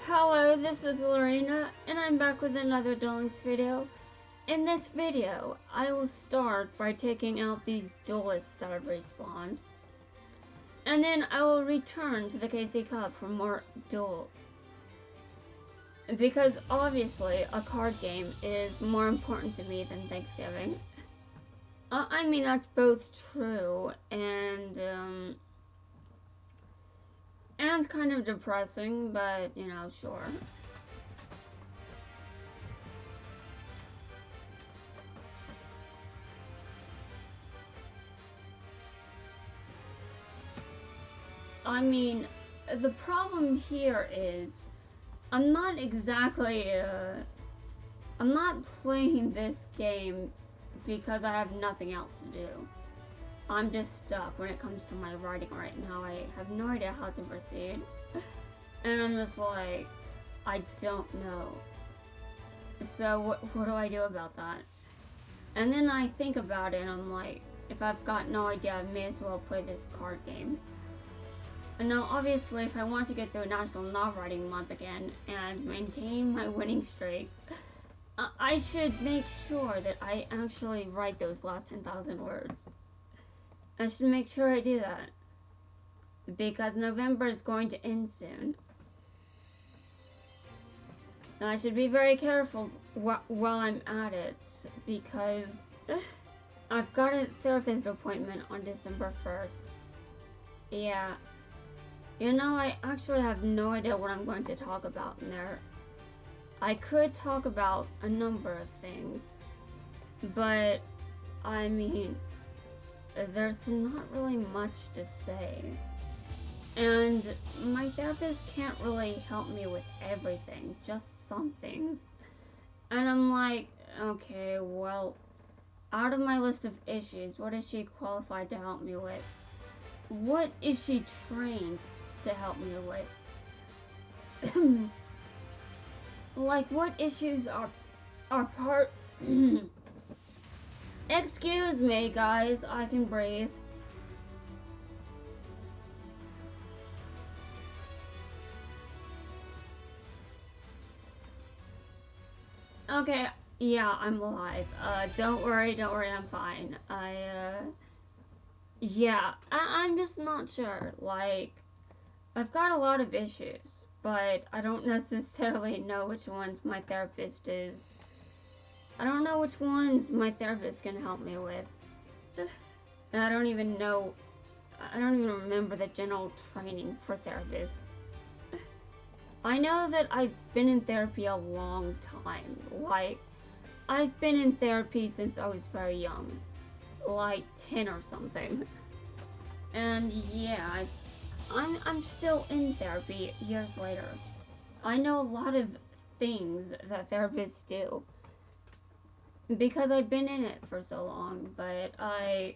Hello, this is Lorena, and I'm back with another Duel Links video. In this video, I will start by taking out these duelists that have respawned, and then I will return to the KC Cup for more duels. Because obviously, a card game is more important to me than Thanksgiving. I mean, that's both true and kind of depressing, but, you know, sure. I mean, the problem here is, I'm not exactly, I'm not playing this game because I have nothing else to do. I'm just stuck when it comes to my writing right now. I have no idea how to proceed. And I'm just like, I don't know. So what do I do about that? And then I think about it and I'm like, if I've got no idea, I may as well play this card game. And now obviously if I want to get through National Novel Writing Month again and maintain my winning streak, I should make sure that I actually write those last 10,000 words. I should make sure I do that. Because November is going to end soon. And I should be very careful while I'm at it. Because I've got a therapist appointment on December 1st. Yeah. You know, I actually have no idea what I'm going to talk about in there. I could talk about a number of things. But, I mean, there's not really much to say. And my therapist can't really help me with everything, just some things. And I'm like, okay, well, out of my list of issues, what is she qualified to help me with? What is she trained to help me with? Like, what issues are part... Excuse me, guys, I can breathe. Okay, yeah, I'm alive. Don't worry, I'm fine. Yeah, I'm just not sure. Like, I've got a lot of issues, but I don't necessarily know which ones my therapist is. I don't know which ones my therapist can help me with. And I don't even remember the general training for therapists. I know that I've been in therapy a long time. Like, I've been in therapy since I was very young. Like 10 or something. And yeah, I'm still in therapy years later. I know a lot of things that therapists do. Because I've been in it for so long, but I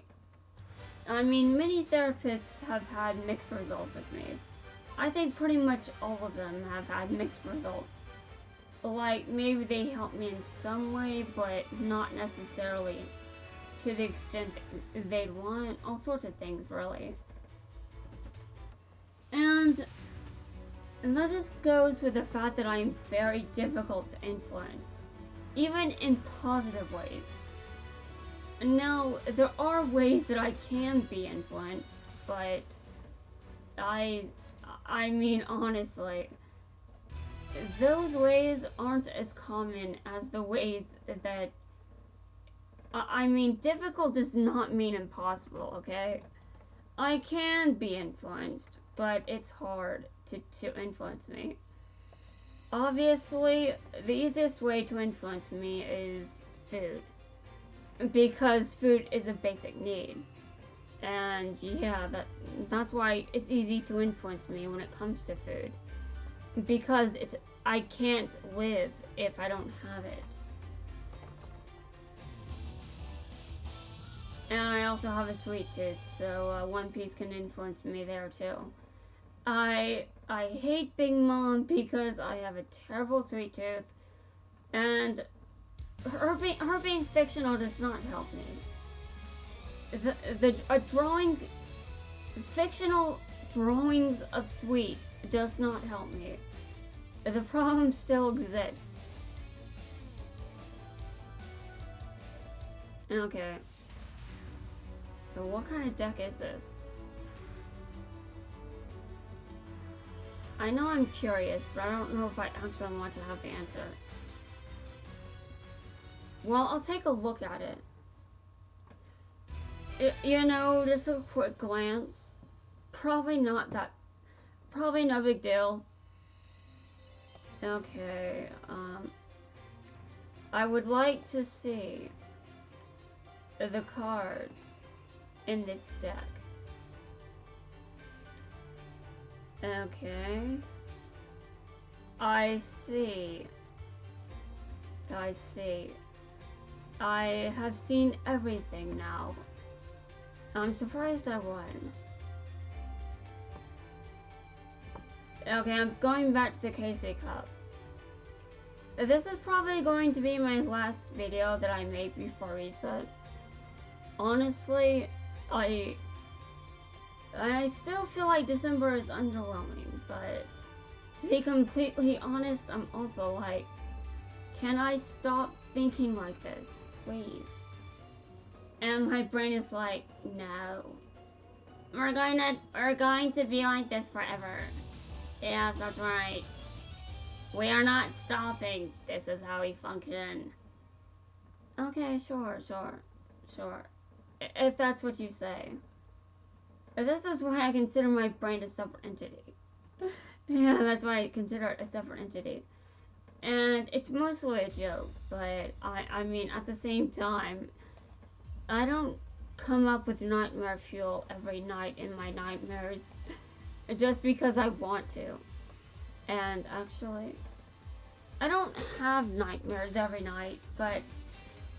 mean, many therapists have had mixed results with me. I think pretty much all of them have had mixed results. Like, maybe they helped me in some way, but not necessarily to the extent that they'd want. All sorts of things, really. And that just goes with the fact that I'm very difficult to influence. Even in positive ways. Now, there are ways that I can be influenced, but I mean, honestly, those ways aren't as common as the ways that, I mean, difficult does not mean impossible, okay? I can be influenced, but it's hard to influence me. Obviously, the easiest way to influence me is food. Because food is a basic need. And yeah, that's why it's easy to influence me when it comes to food. Because I can't live if I don't have it. And I also have a sweet tooth, so One Piece can influence me there too. I hate Big Mom because I have a terrible sweet tooth, and her being fictional does not help me. Fictional drawings of sweets does not help me. The problem still exists. Okay. So what kind of deck is this? I know I'm curious, but I don't know if I actually want to have the answer. Well, I'll take a look at it. You know, just a quick glance. Probably no big deal. Okay, I would like to see the cards in this deck. Okay. I see. I have seen everything now. I'm surprised I won. Okay, I'm going back to the KC Cup. This is probably going to be my last video that I make before reset. Honestly, I still feel like December is underwhelming, but to be completely honest, I'm also like, can I stop thinking like this, please? And my brain is like, no. We're going to be like this forever. Yes, that's right. We are not stopping. This is how we function. Okay, sure. If that's what you say. This is why I consider my brain a separate entity. Yeah, that's why I consider it a separate entity. And it's mostly a joke, but I mean, at the same time, I don't come up with nightmare fuel every night in my nightmares just because I want to. And actually, I don't have nightmares every night, but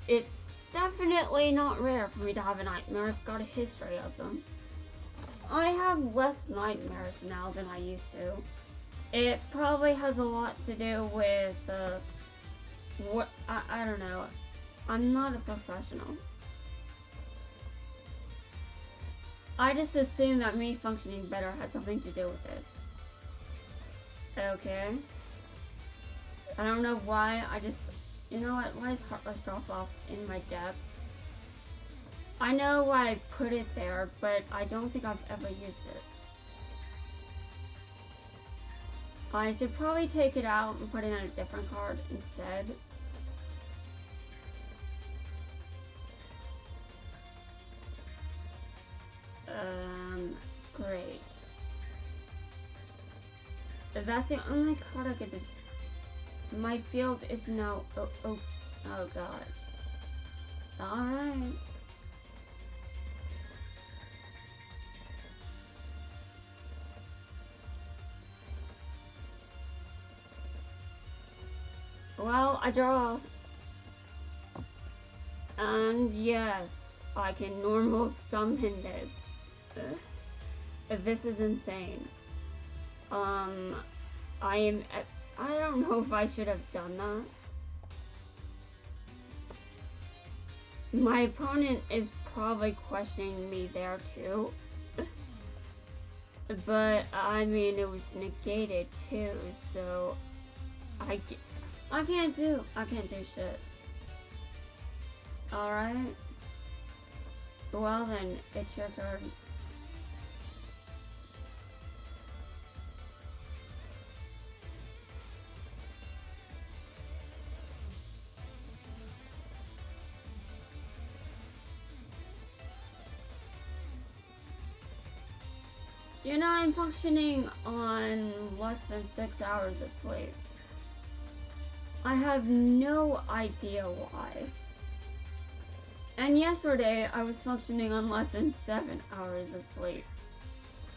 it's definitely not rare for me to have a nightmare. I've got a history of them. I have less nightmares now than I used to. It probably has a lot to do with, what, I don't know. I'm not a professional. I just assume that me functioning better has something to do with this. Okay. I don't know why, you know what, why is Heartless drop off in my deck? I know why I put it there, but I don't think I've ever used it. I should probably take it out and put it in a different card instead. Great. That's the only card I could do. My field is now, oh god. Alright. Well, I draw. And yes, I can normal summon this. This is insane. I don't know if I should have done that. My opponent is probably questioning me there too. But, I mean, it was negated too, so I can't do shit. Alright. Well then, it's your turn. You know, I'm functioning on less than 6 hours of sleep. I have no idea why. And yesterday, I was functioning on less than 7 hours of sleep.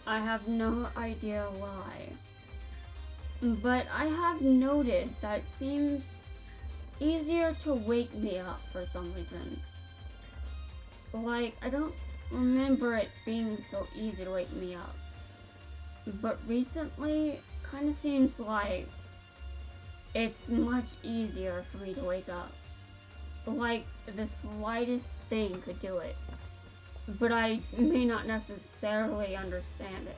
I have no idea why. But I have noticed that it seems easier to wake me up for some reason. Like, I don't remember it being so easy to wake me up. But recently, kind of seems like it's much easier for me to wake up. Like, the slightest thing could do it. But I may not necessarily understand it.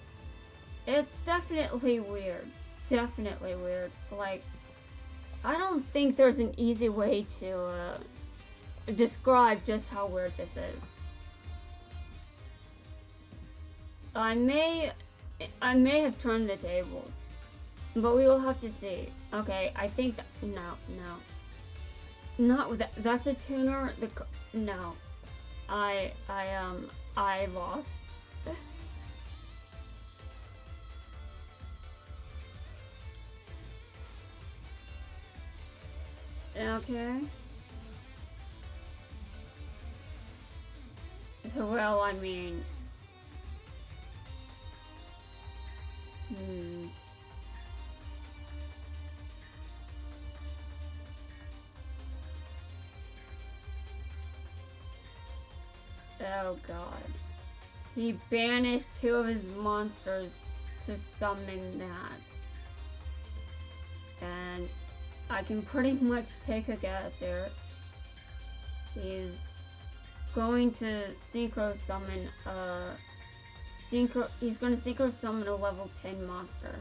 It's definitely weird, definitely weird. Like, I don't think there's an easy way to describe just how weird this is. I may have turned the tables, but we will have to see. Okay, I think that, no, not with that. That's a tuner. No, I lost. Okay. Well, I mean, oh god. He banished 2 of his monsters to summon that. And I can pretty much take a guess here. He's going to synchro summon he's going to synchro summon a level 10 monster.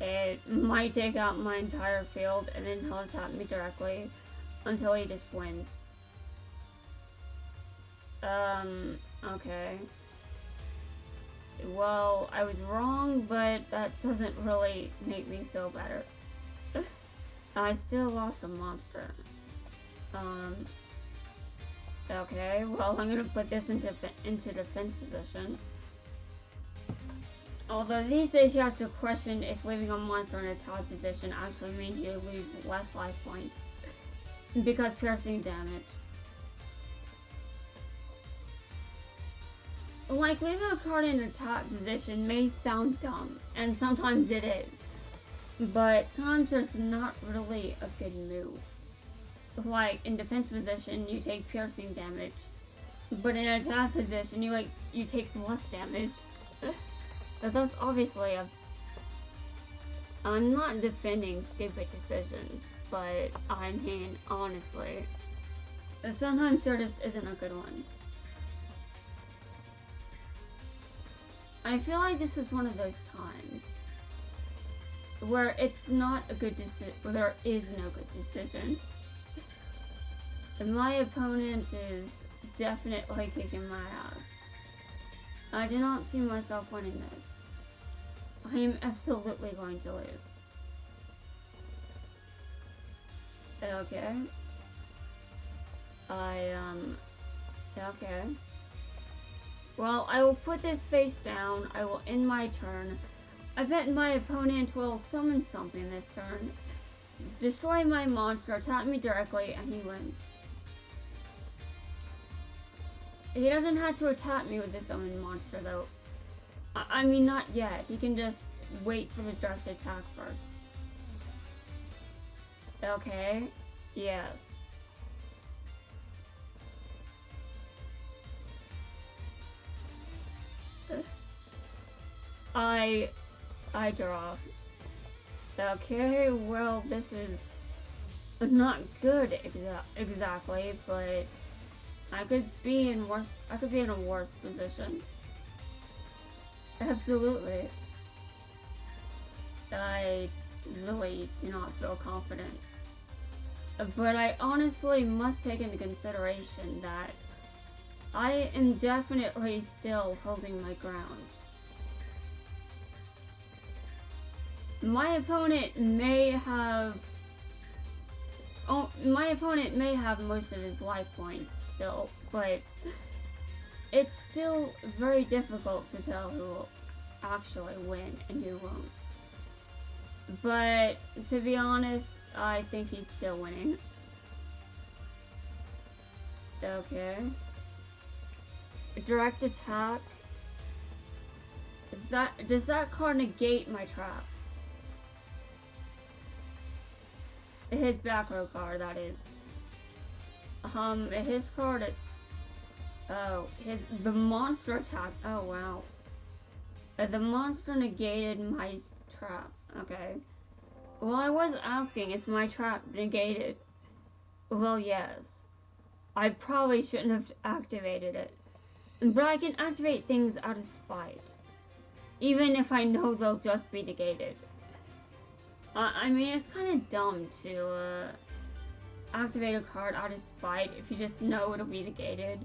It might take out my entire field and then he'll attack me directly until he just wins. Okay. Well, I was wrong, but that doesn't really make me feel better. I still lost a monster. Okay, well, I'm gonna put this into defense position. Although these days you have to question if leaving a monster in a attack position actually means you lose less life points. Because piercing damage. Like, leaving a card in attack position may sound dumb, and sometimes it is. But sometimes it's not really a good move. Like, in defense position, you take piercing damage. But in attack position, you take less damage. That's obviously I'm not defending stupid decisions, but I mean, honestly, sometimes there just isn't a good one. I feel like this is one of those times where it's not a good decision, where there is no good decision. And my opponent is definitely kicking my ass. I do not see myself winning this. I am absolutely going to lose. Okay. Okay. Well, I will put this face down. I will end my turn. I bet my opponent will summon something this turn. Destroy my monster, attack me directly, and he wins. He doesn't have to attack me with the summoned monster, though. I mean, not yet. He can just wait for the direct attack first. Okay. Yes. I draw. Okay, well, this is not good exactly, but I could be in a worse position. Absolutely. I really do not feel confident. But I honestly must take into consideration that I am definitely still holding my ground. My opponent may have most of his life points still, but it's still very difficult to tell who will actually win and who won't. But to be honest, I think he's still winning. Okay. Direct attack. Does that card negate my trap? His back row card, that is. His card. The monster attack. Oh wow. The monster negated my trap. Okay. Well, I was asking, is my trap negated? Well, yes. I probably shouldn't have activated it. But I can activate things out of spite. Even if I know they'll just be negated. I mean, it's kind of dumb to activate a card out of spite if you just know it'll be negated.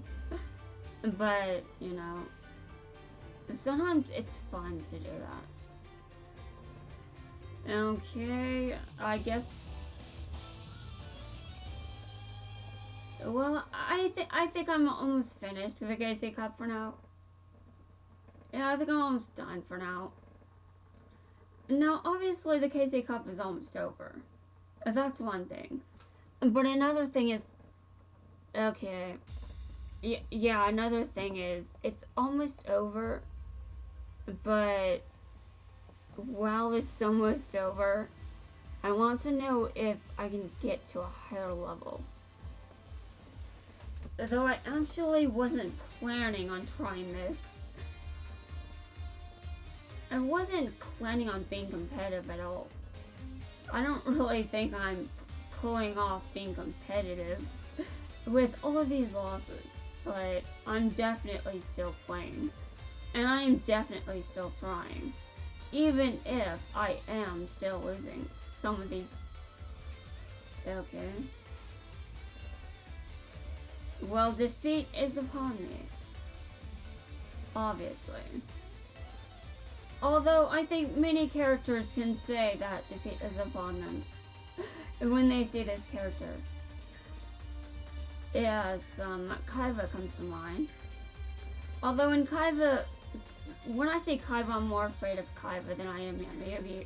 But, you know, sometimes it's fun to do that. Okay, I guess. Well, I think I'm almost finished with the Geisei Cup for now. Yeah, I think I'm almost done for now. Now, obviously, the Keisei Cup is almost over. That's one thing. But another thing is... Okay. Yeah, another thing is, it's almost over. But while it's almost over, I want to know if I can get to a higher level. Though I actually wasn't planning on trying this. I wasn't planning on being competitive at all. I don't really think I'm pulling off being competitive with all of these losses, but I'm definitely still playing, and I am definitely still trying, even if I am still losing some of these. Okay. Well, defeat is upon me. Obviously. Although, I think many characters can say that defeat is upon them when they see this character. Yes, Kaiba comes to mind. Although in Kaiba, when I say Kaiba, I'm more afraid of Kaiba than I am Yamayuki.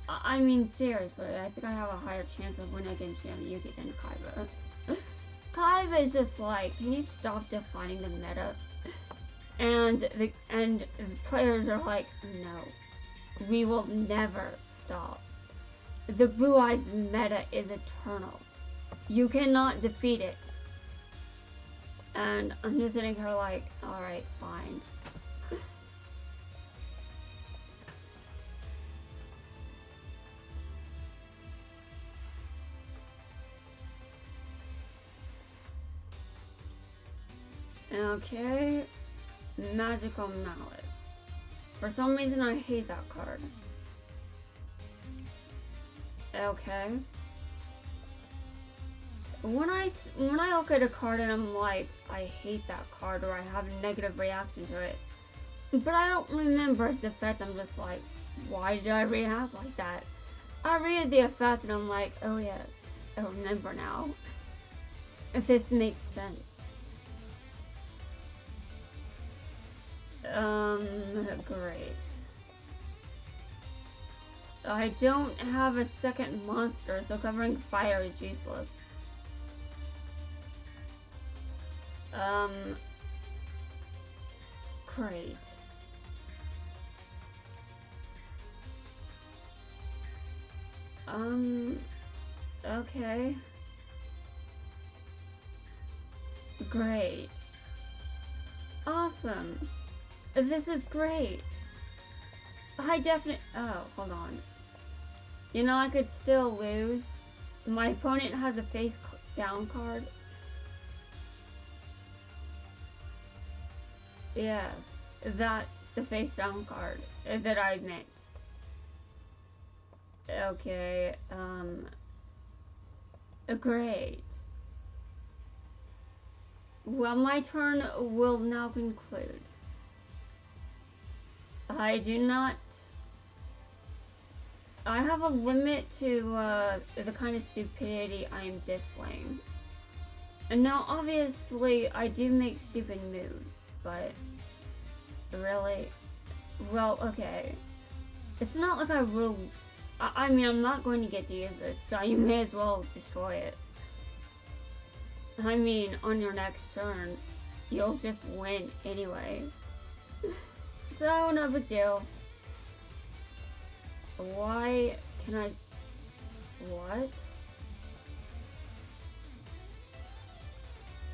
I mean, seriously, I think I have a higher chance of winning against Yamayuki than Kaiba. Kaiba is just like, can you stop defining the meta? And the players are like, no, we will never stop. The Blue Eyes meta is eternal. You cannot defeat it. And I'm just sitting here like, alright, fine. Okay. Magical Mallet. For some reason, I hate that card. Okay. When I look at a card and I'm like, I hate that card, or I have a negative reaction to it, but I don't remember its effect, I'm just like, why did I react like that? I read the effect and I'm like, oh yes, I remember now. If this makes sense. Great. I don't have a second monster, so covering fire is useless. Great. Okay. Great. Awesome. This is great. I definitely... Oh, hold on. You know, I could still lose. My opponent has a face down card. Yes, that's the face down card that I meant. Okay, great. Well, my turn will now conclude. I do not... I have a limit to the kind of stupidity I am displaying. And now, obviously, I do make stupid moves, but... Really? Well, okay. It's not like I will... I mean, I'm not going to get to use it, so you may as well destroy it. I mean, on your next turn, you'll just win anyway. So, no big deal. Why can I... What?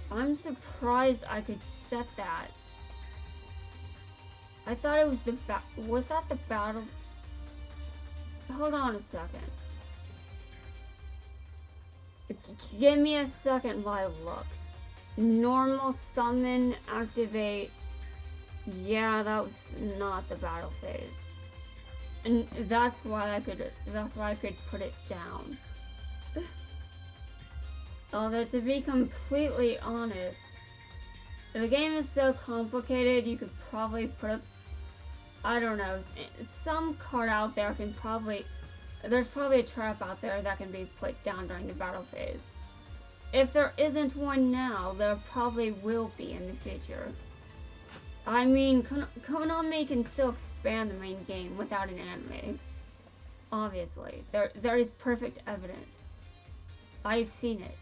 I'm surprised I could set that. I thought it was the was that the battle? Hold on a second. Give me a second while I look. Normal summon, activate. yeah, that was not the battle phase. And that's why I could put it down. Although, to be completely honest, the game is so complicated, you could probably put up, I don't know, some card out there can probably, there's probably a trap out there that can be put down during the battle phase. If there isn't one now, there probably will be in the future. I mean, Konami can still expand the main game without an anime. Obviously, there is perfect evidence. I've seen it.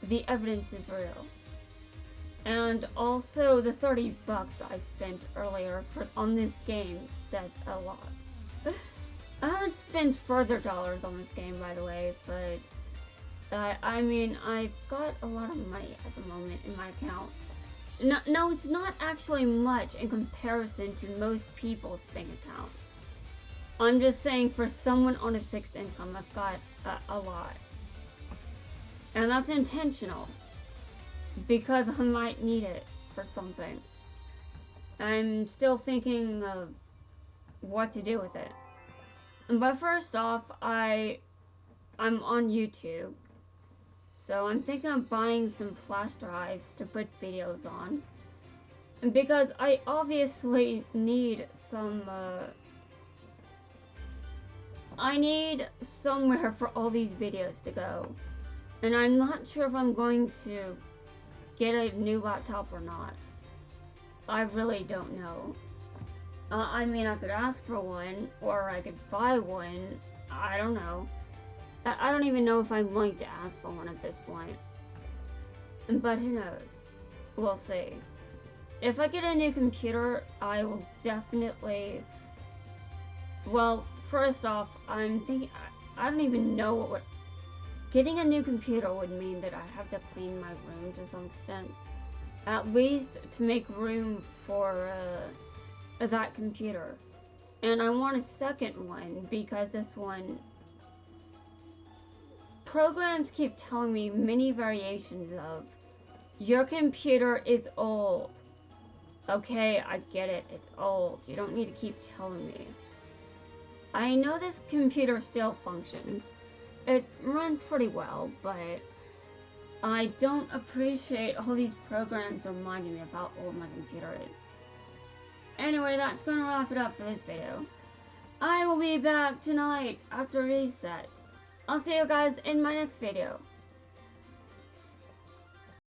The evidence is real. And also, the $30 I spent earlier on this game says a lot. I haven't spent further dollars on this game, by the way, but I mean, I've got a lot of money at the moment in my account. No, it's not actually much in comparison to most people's bank accounts. I'm just saying, for someone on a fixed income, I've got a lot. And that's intentional, because I might need it for something. I'm still thinking of what to do with it. But first off, I'm on YouTube. So I'm thinking of buying some flash drives to put videos on. And because I obviously need some, I need somewhere for all these videos to go. And I'm not sure if I'm going to get a new laptop or not. I really don't know. I mean, I could ask for one, or I could buy one. I don't know. I don't even know if I'm going to ask for one at this point. But who knows? We'll see. If I get a new computer, I will definitely... Well, first off, I'm thinking... I don't even know what would... Getting a new computer would mean that I have to clean my room to some extent. At least to make room for that computer. And I want a second one because this one... Programs keep telling me many variations of, your computer is old. Okay, I get it, it's old. You don't need to keep telling me. I know this computer still functions. It runs pretty well, but I don't appreciate all these programs reminding me of how old my computer is. Anyway, that's gonna wrap it up for this video. I will be back tonight after reset. I'll see you guys in my next video.